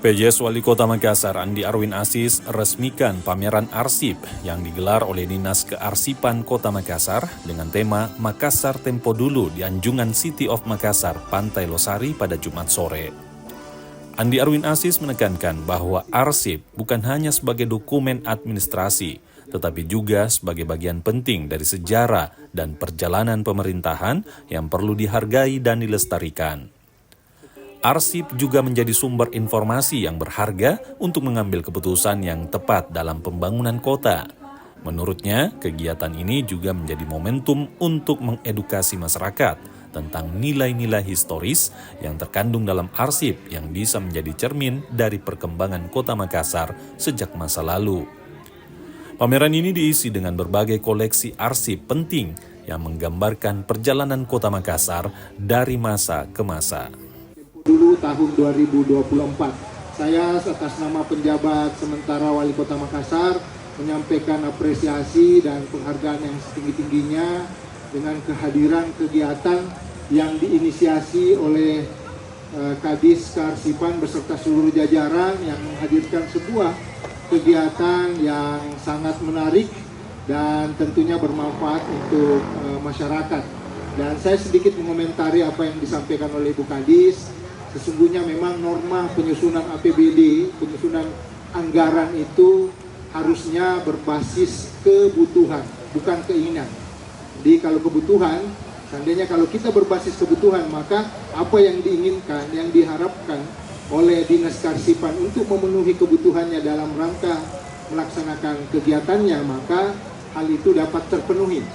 PJS Wali Kota Makassar Andi Arwin Aziz resmikan pameran arsip yang digelar oleh Dinas Kearsipan Kota Makassar dengan tema Makassar Tempo Dulu di Anjungan City of Makassar, Pantai Losari pada Jumat sore. Andi Arwin Aziz menekankan bahwa arsip bukan hanya sebagai dokumen administrasi, tetapi juga sebagai bagian penting dari sejarah dan perjalanan pemerintahan yang perlu dihargai dan dilestarikan. Arsip juga menjadi sumber informasi yang berharga untuk mengambil keputusan yang tepat dalam pembangunan kota. Menurutnya, kegiatan ini juga menjadi momentum untuk mengedukasi masyarakat tentang nilai-nilai historis yang terkandung dalam arsip yang bisa menjadi cermin dari perkembangan Kota Makassar sejak masa lalu. Pameran ini diisi dengan berbagai koleksi arsip penting yang menggambarkan perjalanan Kota Makassar dari masa ke masa. Dulu tahun 2024, saya atas nama penjabat sementara Wali Kota Makassar menyampaikan apresiasi dan penghargaan yang setinggi-tingginya dengan kehadiran kegiatan yang diinisiasi oleh Kadis Kearsipan beserta seluruh jajaran yang menghadirkan sebuah kegiatan yang sangat menarik dan tentunya bermanfaat untuk masyarakat. Dan saya sedikit mengomentari apa yang disampaikan oleh Ibu Kadis. Sesungguhnya memang norma penyusunan APBD, penyusunan anggaran itu harusnya berbasis kebutuhan, bukan keinginan. Jadi kalau kebutuhan, seandainya kalau kita berbasis kebutuhan, maka apa yang diinginkan, yang diharapkan oleh Dinas Kearsipan untuk memenuhi kebutuhannya dalam rangka melaksanakan kegiatannya, maka hal itu dapat terpenuhi.